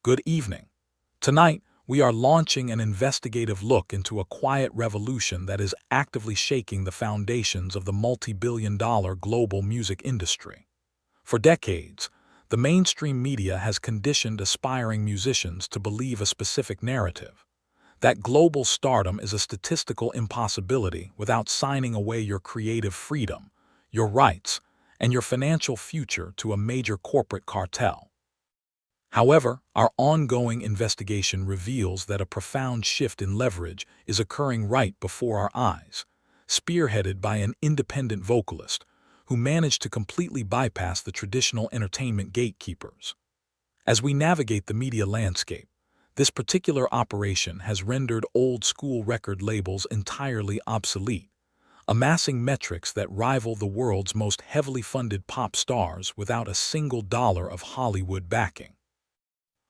Good evening. Tonight, we are launching an investigative look into a quiet revolution that is actively shaking the foundations of the multi-billion-dollar global music industry. For decades, the mainstream media has conditioned aspiring musicians to believe a specific narrative, that global stardom is a statistical impossibility without signing away your creative freedom, your rights, and your financial future to a major corporate cartel. However, our ongoing investigation reveals that a profound shift in leverage is occurring right before our eyes, spearheaded by an independent vocalist who managed to completely bypass the traditional entertainment gatekeepers. As we navigate the media landscape, this particular operation has rendered old-school record labels entirely obsolete, amassing metrics that rival the world's most heavily funded pop stars without a single dollar of Hollywood backing.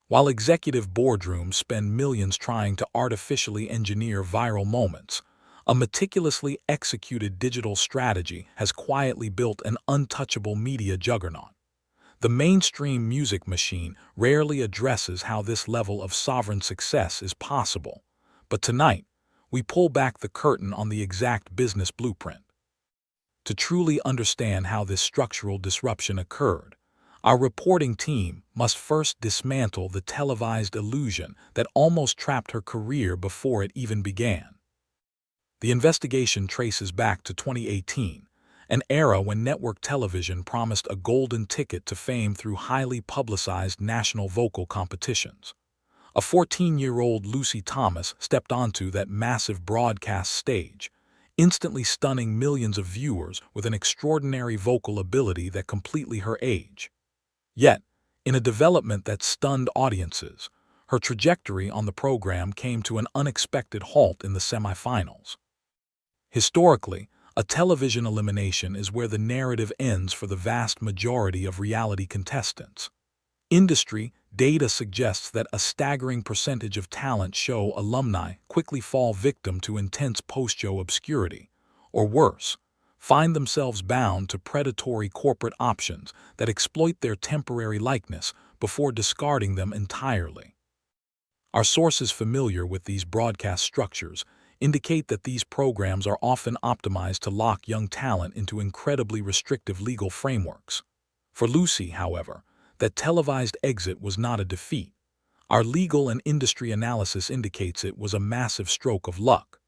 While executive boardrooms spend millions trying to artificially engineer viral moments, a meticulously executed digital strategy has quietly built an untouchable media juggernaut. The mainstream music machine rarely addresses how this level of sovereign success is possible, but tonight, we pull back the curtain on the exact business blueprint. To truly understand how this structural disruption occurred, our reporting team must first dismantle the televised illusion that almost trapped her career before it even began. The investigation traces back to 2018, an era when network television promised a golden ticket to fame through highly publicized national vocal competitions. A 14-year-old Lucy Thomas stepped onto that massive broadcast stage, instantly stunning millions of viewers with an extraordinary vocal ability that completely her age. Yet, in a development that stunned audiences, her trajectory on the program came to an unexpected halt in the semifinals. Historically, a television elimination is where the narrative ends for the vast majority of reality contestants. Industry data suggests that a staggering percentage of talent show alumni quickly fall victim to intense post-show obscurity, or worse, find themselves bound to predatory corporate options that exploit their temporary likeness before discarding them entirely. Our sources familiar with these broadcast structures indicate that these programs are often optimized to lock young talent into incredibly restrictive legal frameworks. For Lucy, however, that televised exit was not a defeat. Our legal and industry analysis indicates it was a massive stroke of luck.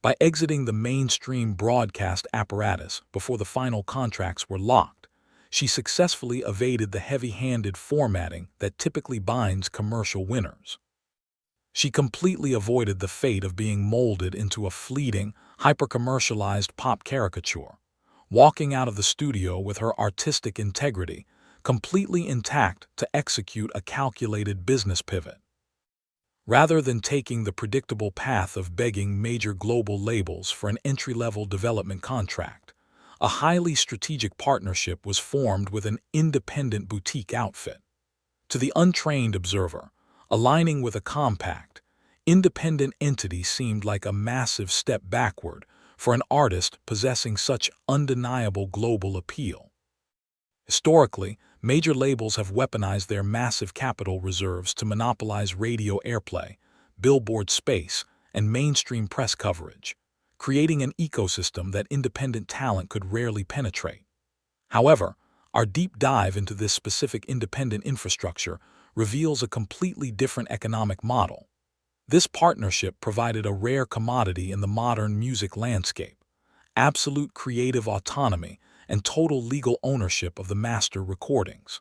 By exiting the mainstream broadcast apparatus before the final contracts were locked, she successfully evaded the heavy-handed formatting that typically binds commercial winners. She completely avoided the fate of being molded into a fleeting, hyper-commercialized pop caricature, walking out of the studio with her artistic integrity completely intact to execute a calculated business pivot. Rather than taking the predictable path of begging major global labels for an entry-level development contract, a highly strategic partnership was formed with an independent boutique outfit. To the untrained observer, aligning with a compact, independent entity seemed like a massive step backward for an artist possessing such undeniable global appeal. Historically, major labels have weaponized their massive capital reserves to monopolize radio airplay, billboard space, and mainstream press coverage, creating an ecosystem that independent talent could rarely penetrate. However, our deep dive into this specific independent infrastructure reveals a completely different economic model. This partnership provided a rare commodity in the modern music landscape: absolute creative autonomy and total legal ownership of the master recordings.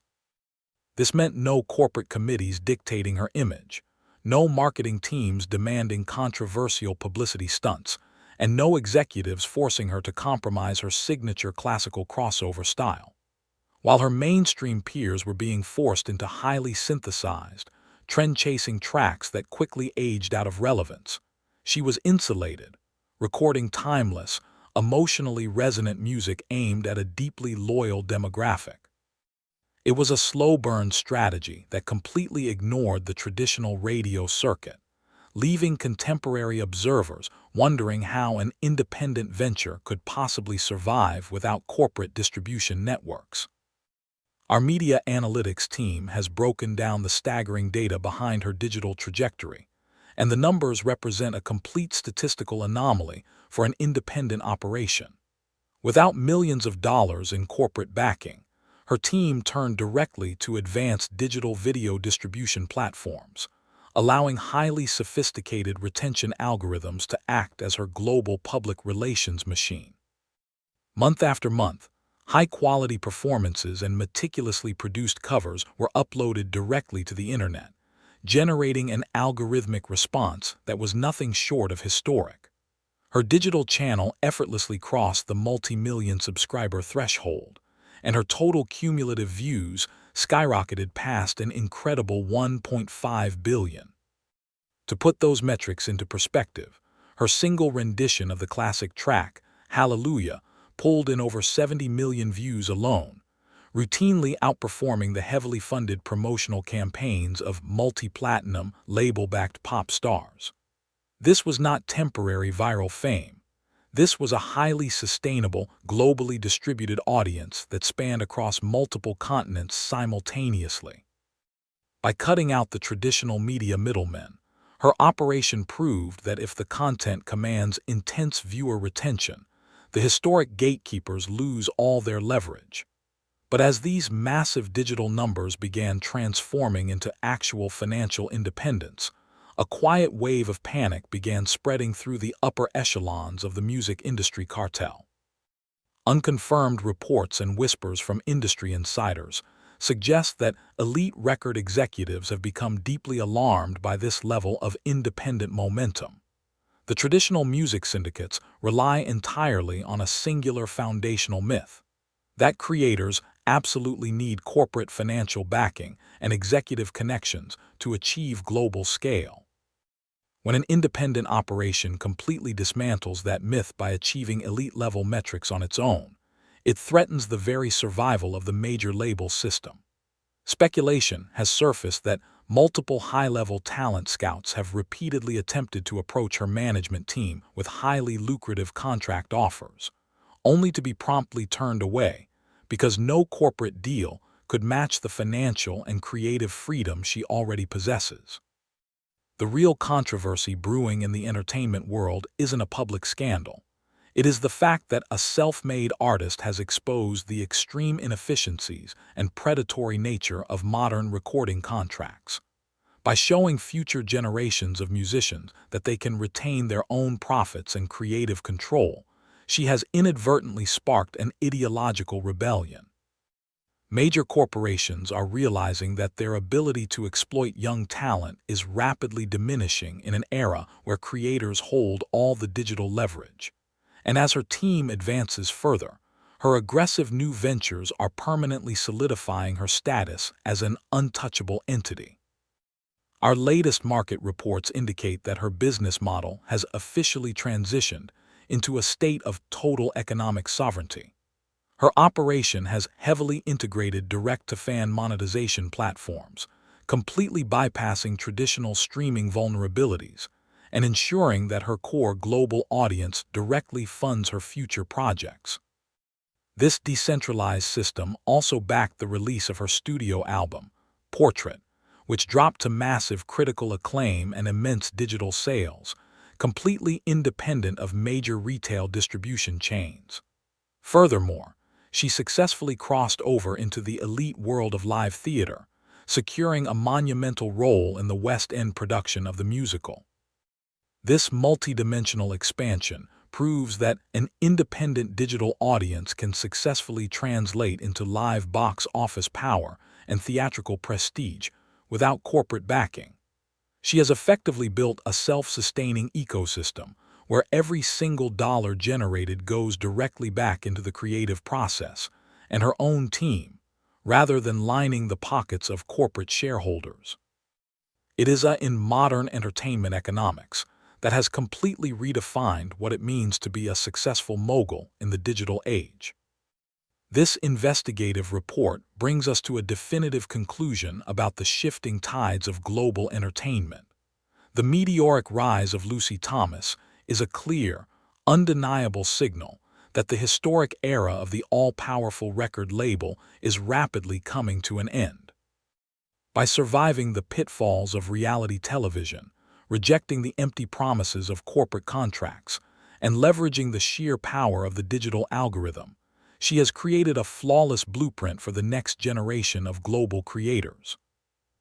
This meant no corporate committees dictating her image, no marketing teams demanding controversial publicity stunts, and no executives forcing her to compromise her signature classical crossover style. While her mainstream peers were being forced into highly synthesized, trend-chasing tracks that quickly aged out of relevance, she was insulated, recording timeless, emotionally resonant music aimed at a deeply loyal demographic. It was a slow-burn strategy that completely ignored the traditional radio circuit, leaving contemporary observers wondering how an independent venture could possibly survive without corporate distribution networks. Our media analytics team has broken down the staggering data behind her digital trajectory, and the numbers represent a complete statistical anomaly for an independent operation. Without millions of dollars in corporate backing, her team turned directly to advanced digital video distribution platforms, allowing highly sophisticated retention algorithms to act as her global public relations machine. Month after month, high-quality performances and meticulously produced covers were uploaded directly to the internet, generating an algorithmic response that was nothing short of historic. Her digital channel effortlessly crossed the multi-million subscriber threshold, and her total cumulative views skyrocketed past an incredible 1.5 billion. To put those metrics into perspective, her single rendition of the classic track, Hallelujah, pulled in over 70 million views alone, routinely outperforming the heavily funded promotional campaigns of multi-platinum, label-backed pop stars. This was not temporary viral fame. This was a highly sustainable, globally distributed audience that spanned across multiple continents simultaneously. By cutting out the traditional media middlemen, her operation proved that if the content commands intense viewer retention, the historic gatekeepers lose all their leverage. But as these massive digital numbers began transforming into actual financial independence, a quiet wave of panic began spreading through the upper echelons of the music industry cartel. Unconfirmed reports and whispers from industry insiders suggest that elite record executives have become deeply alarmed by this level of independent momentum. The traditional music syndicates rely entirely on a singular foundational myth: that creators absolutely need corporate financial backing and executive connections to achieve global scale. When an independent operation completely dismantles that myth by achieving elite-level metrics on its own, it threatens the very survival of the major label system. Speculation has surfaced that multiple high-level talent scouts have repeatedly attempted to approach her management team with highly lucrative contract offers, only to be promptly turned away because no corporate deal could match the financial and creative freedom she already possesses. The real controversy brewing in the entertainment world isn't a public scandal. It is the fact that a self-made artist has exposed the extreme inefficiencies and predatory nature of modern recording contracts. By showing future generations of musicians that they can retain their own profits and creative control, she has inadvertently sparked an ideological rebellion. Major corporations are realizing that their ability to exploit young talent is rapidly diminishing in an era where creators hold all the digital leverage. And as her team advances further, her aggressive new ventures are permanently solidifying her status as an untouchable entity. Our latest market reports indicate that her business model has officially transitioned into a state of total economic sovereignty. Her operation has heavily integrated direct-to-fan monetization platforms, completely bypassing traditional streaming vulnerabilities and ensuring that her core global audience directly funds her future projects. This decentralized system also backed the release of her studio album, Portrait, which dropped to massive critical acclaim and immense digital sales, completely independent of major retail distribution chains. Furthermore, she successfully crossed over into the elite world of live theater, securing a monumental role in the West End production of the musical. This multidimensional expansion proves that an independent digital audience can successfully translate into live box office power and theatrical prestige without corporate backing. She has effectively built a self-sustaining ecosystem where every single dollar generated goes directly back into the creative process and her own team, rather than lining the pockets of corporate shareholders. It is in modern entertainment economics that has completely redefined what it means to be a successful mogul in the digital age. This investigative report brings us to a definitive conclusion about the shifting tides of global entertainment. The meteoric rise of Lucy Thomas is a clear, undeniable signal that the historic era of the all-powerful record label is rapidly coming to an end. By surviving the pitfalls of reality television, rejecting the empty promises of corporate contracts, and leveraging the sheer power of the digital algorithm, she has created a flawless blueprint for the next generation of global creators.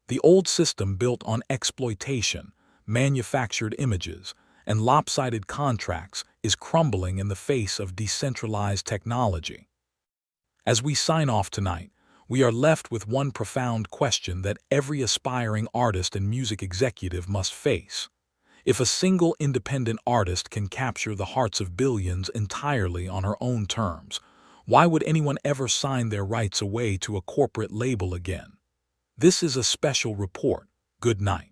The old system built on exploitation, manufactured images, and lopsided contracts is crumbling in the face of decentralized technology. As we sign off tonight, we are left with one profound question that every aspiring artist and music executive must face. If a single independent artist can capture the hearts of billions entirely on her own terms, why would anyone ever sign their rights away to a corporate label again? This is a special report. Good night.